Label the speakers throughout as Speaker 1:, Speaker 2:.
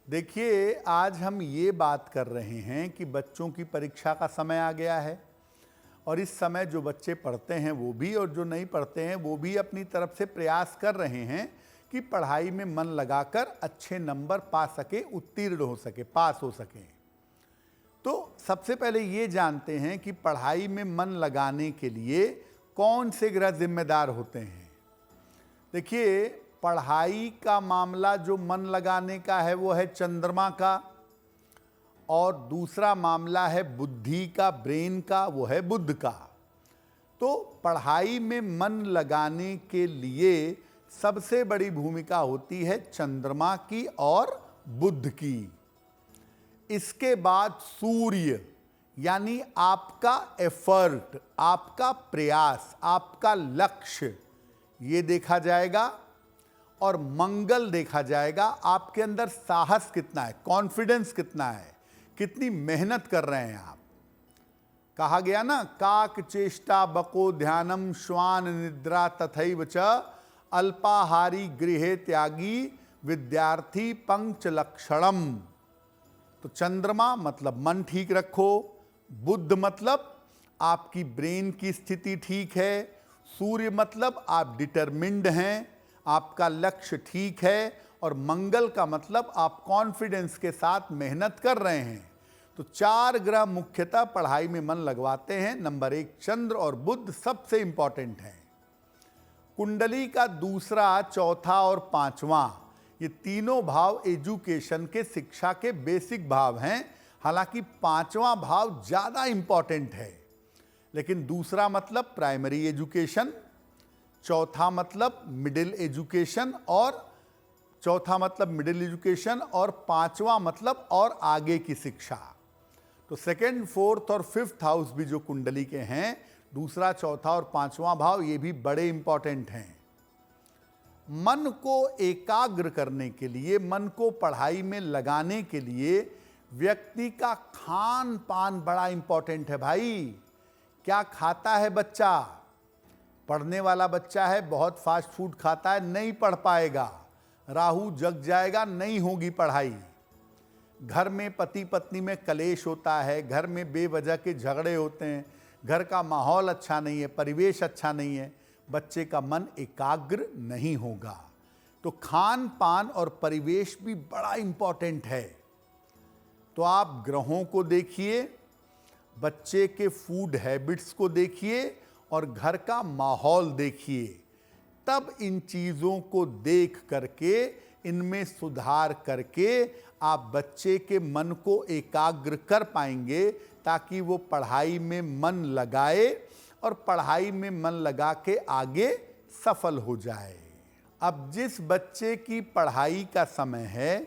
Speaker 1: देखिए, आज हम ये बात कर रहे हैं कि बच्चों की परीक्षा का समय आ गया है और इस समय जो बच्चे पढ़ते हैं वो भी और जो नहीं पढ़ते हैं वो भी अपनी तरफ से प्रयास कर रहे हैं कि पढ़ाई में मन लगाकर अच्छे नंबर पा सके, उत्तीर्ण हो सके, पास हो सके। तो सबसे पहले ये जानते हैं कि पढ़ाई में मन लगाने के लिए कौन से ग्रह जिम्मेदार होते हैं। देखिए, पढ़ाई का मामला जो मन लगाने का है वो है चंद्रमा का, और दूसरा मामला है बुद्धि का, ब्रेन का, वो है बुध का। तो पढ़ाई में मन लगाने के लिए सबसे बड़ी भूमिका होती है चंद्रमा की और बुध की। इसके बाद सूर्य, यानी आपका एफर्ट, आपका प्रयास, आपका लक्ष्य, ये देखा जाएगा। और मंगल देखा जाएगा, आपके अंदर साहस कितना है, कॉन्फिडेंस कितना है, कितनी मेहनत कर रहे हैं आप। कहा गया ना, काक चेष्टा बको ध्यानम श्वान निद्रा तथैव च अल्पाहारी गृहे त्यागी विद्यार्थी पंच लक्षणम। तो चंद्रमा मतलब मन ठीक रखो, बुध मतलब आपकी ब्रेन की स्थिति ठीक है, सूर्य मतलब आप डिटरमिन्ड हैं, आपका लक्ष्य ठीक है, और मंगल का मतलब आप कॉन्फिडेंस के साथ मेहनत कर रहे हैं। तो 4 ग्रह मुख्यतः पढ़ाई में मन लगवाते हैं। नंबर 1 चंद्र और बुध सबसे इंपॉर्टेंट हैं। कुंडली का दूसरा, चौथा और पांचवा, ये तीनों भाव एजुकेशन के, शिक्षा के बेसिक भाव हैं। हालांकि पांचवा भाव ज़्यादा इंपॉर्टेंट है, लेकिन दूसरा मतलब प्राइमरी एजुकेशन, चौथा मतलब मिडिल एजुकेशन, और पांचवा मतलब और आगे की शिक्षा। तो सेकंड, फोर्थ और फिफ्थ हाउस भी जो कुंडली के हैं, दूसरा, चौथा और पांचवा भाव, ये भी बड़े इंपॉर्टेंट हैं। मन को एकाग्र करने के लिए, मन को पढ़ाई में लगाने के लिए व्यक्ति का खान पान बड़ा इंपॉर्टेंट है भाई। क्या खाता है बच्चा? पढ़ने वाला बच्चा है, बहुत फास्ट फूड खाता है, नहीं पढ़ पाएगा, राहु जग जाएगा, नहीं होगी पढ़ाई। घर में पति पत्नी में कलेश होता है, घर में बेवजह के झगड़े होते हैं, घर का माहौल अच्छा नहीं है, परिवेश अच्छा नहीं है, बच्चे का मन एकाग्र नहीं होगा। तो खान पान और परिवेश भी बड़ा इंपॉर्टेंट है। तो आप ग्रहों को देखिए, बच्चे के फूड हैबिट्स को देखिए और घर का माहौल देखिए, तब इन चीज़ों को देख करके, इनमें सुधार करके आप बच्चे के मन को एकाग्र कर पाएंगे, ताकि वो पढ़ाई में मन लगाए और पढ़ाई में मन लगा के आगे सफल हो जाए। अब जिस बच्चे की पढ़ाई का समय है,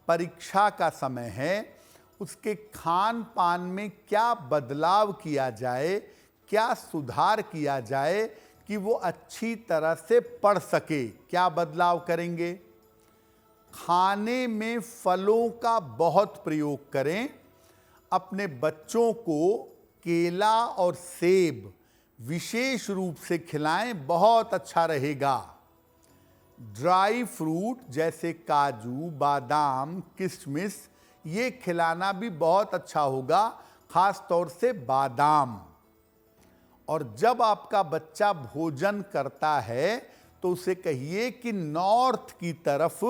Speaker 1: परीक्षा का समय है, उसके खान पान में क्या बदलाव किया जाए, क्या सुधार किया जाए कि वो अच्छी तरह से पढ़ सके। क्या बदलाव करेंगे? खाने में फलों का बहुत प्रयोग करें। अपने बच्चों को केला और सेब विशेष रूप से खिलाएं, बहुत अच्छा रहेगा। ड्राई फ्रूट जैसे काजू, बादाम, किशमिश, ये खिलाना भी बहुत अच्छा होगा, खास तौर से बादाम। और जब आपका बच्चा भोजन करता है तो उसे कहिए कि नॉर्थ की तरफ,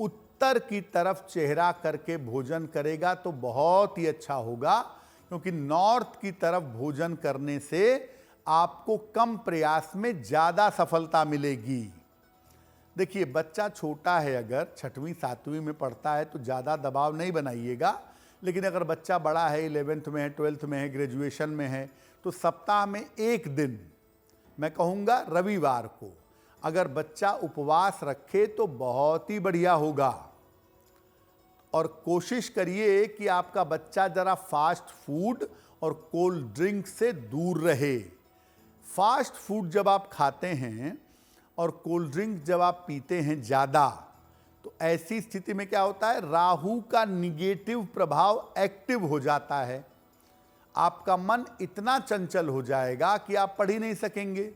Speaker 1: उत्तर की तरफ चेहरा करके भोजन करेगा तो बहुत ही अच्छा होगा, क्योंकि नॉर्थ की तरफ भोजन करने से आपको कम प्रयास में ज़्यादा सफलता मिलेगी। देखिए, बच्चा छोटा है, अगर 6वीं 7वीं में पढ़ता है तो ज़्यादा दबाव नहीं बनाइएगा, लेकिन अगर बच्चा बड़ा है, 11th में है, 12th में है, ग्रेजुएशन में है, तो सप्ताह में एक दिन, मैं कहूँगा रविवार को, अगर बच्चा उपवास रखे तो बहुत ही बढ़िया होगा। और कोशिश करिए कि आपका बच्चा ज़रा फास्ट फूड और कोल्ड ड्रिंक से दूर रहे। फास्ट फूड जब आप खाते हैं और कोल्ड ड्रिंक जब आप पीते हैं ज़्यादा, तो ऐसी स्थिति में क्या होता है, राहु का निगेटिव प्रभाव एक्टिव हो जाता है। आपका मन इतना चंचल हो जाएगा कि आप पढ़ ही नहीं सकेंगे।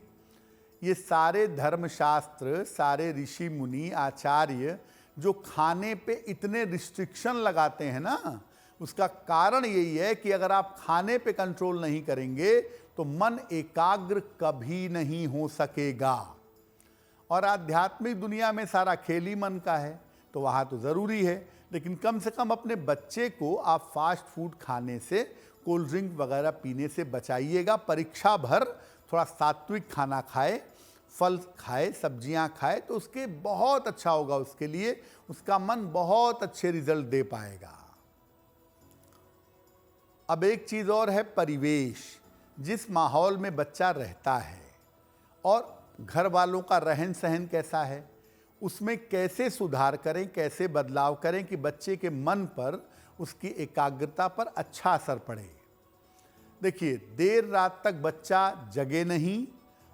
Speaker 1: ये सारे धर्मशास्त्र, सारे ऋषि मुनि, आचार्य जो खाने पे इतने रिस्ट्रिक्शन लगाते हैं ना, उसका कारण यही है कि अगर आप खाने पे कंट्रोल नहीं करेंगे तो मन एकाग्र कभी नहीं हो सकेगा। और आध्यात्मिक दुनिया में सारा खेल ही मन का है, तो वहाँ तो ज़रूरी है, लेकिन कम से कम अपने बच्चे को आप फास्ट फूड खाने से, कोल्ड ड्रिंक वगैरह पीने से बचाइएगा। परीक्षा भर थोड़ा सात्विक खाना खाए, फल खाए, सब्जियां खाए, तो उसके बहुत अच्छा होगा, उसके लिए उसका मन बहुत अच्छे रिजल्ट दे पाएगा। अब एक चीज़ और है, परिवेश। जिस माहौल में बच्चा रहता है और घर वालों का रहन सहन कैसा है, उसमें कैसे सुधार करें, कैसे बदलाव करें कि बच्चे के मन पर, उसकी एकाग्रता पर अच्छा असर पड़े। देखिए, देर रात तक बच्चा जगे नहीं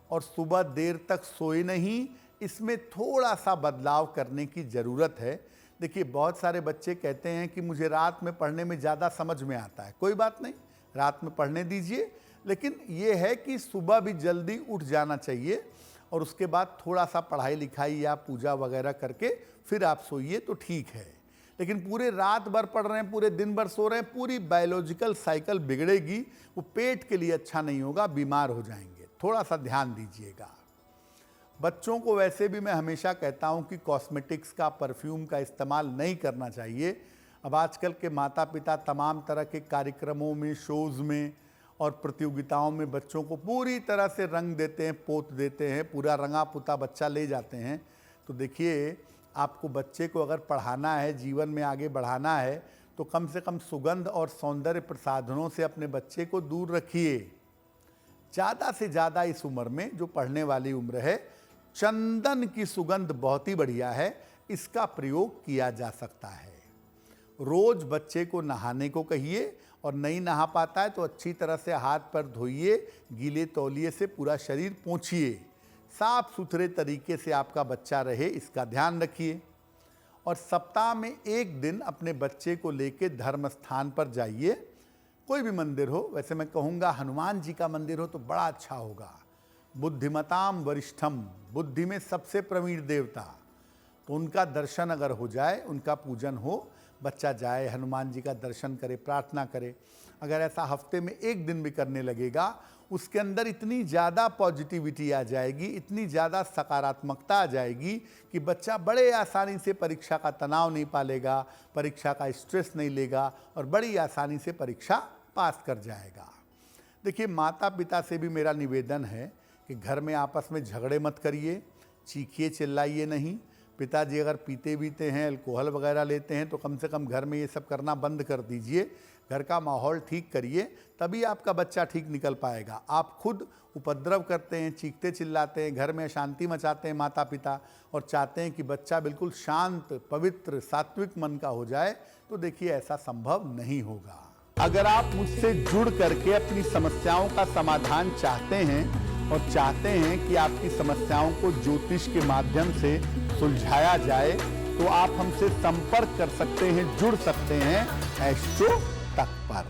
Speaker 1: और सुबह देर तक सोए नहीं, इसमें थोड़ा सा बदलाव करने की ज़रूरत है। देखिए, बहुत सारे बच्चे कहते हैं कि मुझे रात में पढ़ने में ज़्यादा समझ में आता है। कोई बात नहीं, रात में पढ़ने दीजिए, लेकिन ये है कि सुबह भी जल्दी उठ जाना चाहिए और उसके बाद थोड़ा सा पढ़ाई लिखाई या पूजा वगैरह करके फिर आप सोइए तो ठीक है। लेकिन पूरे रात भर पढ़ रहे हैं, पूरे दिन भर सो रहे हैं, पूरी बायोलॉजिकल साइकिल बिगड़ेगी, वो पेट के लिए अच्छा नहीं होगा, बीमार हो जाएंगे। थोड़ा सा ध्यान दीजिएगा। बच्चों को वैसे भी मैं हमेशा कहता हूं कि कॉस्मेटिक्स का, परफ्यूम का इस्तेमाल नहीं करना चाहिए। अब आजकल के माता पिता तमाम तरह के कार्यक्रमों में, शोज़ में और प्रतियोगिताओं में बच्चों को पूरी तरह से रंग देते हैं, पोत देते हैं, पूरा रंगा पुता बच्चा ले जाते हैं। तो देखिए, आपको बच्चे को अगर पढ़ाना है, जीवन में आगे बढ़ाना है, तो कम से कम सुगंध और सौंदर्य प्रसाधनों से अपने बच्चे को दूर रखिए। ज़्यादा से ज़्यादा इस उम्र में, जो पढ़ने वाली उम्र है, चंदन की सुगंध बहुत ही बढ़िया है, इसका प्रयोग किया जा सकता है। रोज बच्चे को नहाने को कहिए और नहीं नहा पाता है तो अच्छी तरह से हाथ पैर धोइए, गीले तौलिए से पूरा शरीर पोंछिए, साफ सुथरे तरीके से आपका बच्चा रहे, इसका ध्यान रखिए। और सप्ताह में एक दिन अपने बच्चे को लेके धर्म स्थान पर जाइए, कोई भी मंदिर हो। वैसे मैं कहूँगा हनुमान जी का मंदिर हो तो बड़ा अच्छा होगा। बुद्धिमताम वरिष्ठम, बुद्धि में सबसे प्रवीण देवता, तो उनका दर्शन अगर हो जाए, उनका पूजन हो, बच्चा जाए, हनुमान जी का दर्शन करे, प्रार्थना करे। अगर ऐसा हफ्ते में एक दिन भी करने लगेगा, उसके अंदर इतनी ज़्यादा पॉजिटिविटी आ जाएगी, इतनी ज़्यादा सकारात्मकता आ जाएगी कि बच्चा बड़े आसानी से परीक्षा का तनाव नहीं पालेगा, परीक्षा का स्ट्रेस नहीं लेगा और बड़ी आसानी से परीक्षा पास कर जाएगा। देखिए, माता पिता से भी मेरा निवेदन है कि घर में आपस में झगड़े मत करिए, चीखिए चिल्लाइए नहीं। पिताजी अगर पीते बीते हैं, अल्कोहल वगैरह लेते हैं, तो कम से कम घर में ये सब करना बंद कर दीजिए। घर का माहौल ठीक करिए, तभी आपका बच्चा ठीक निकल पाएगा। आप खुद उपद्रव करते हैं, चीखते चिल्लाते हैं, घर में अशांति मचाते हैं माता पिता, और चाहते हैं कि बच्चा बिल्कुल शांत, पवित्र, सात्विक मन का हो जाए, तो देखिए ऐसा संभव नहीं होगा। अगर आप मुझसे जुड़ करके अपनी समस्याओं का समाधान चाहते हैं और चाहते हैं कि आपकी समस्याओं को ज्योतिष के माध्यम से सुलझाया जाए, तो आप हमसे संपर्क कर सकते हैं, जुड़ सकते हैं एस्ट्रो तक पर।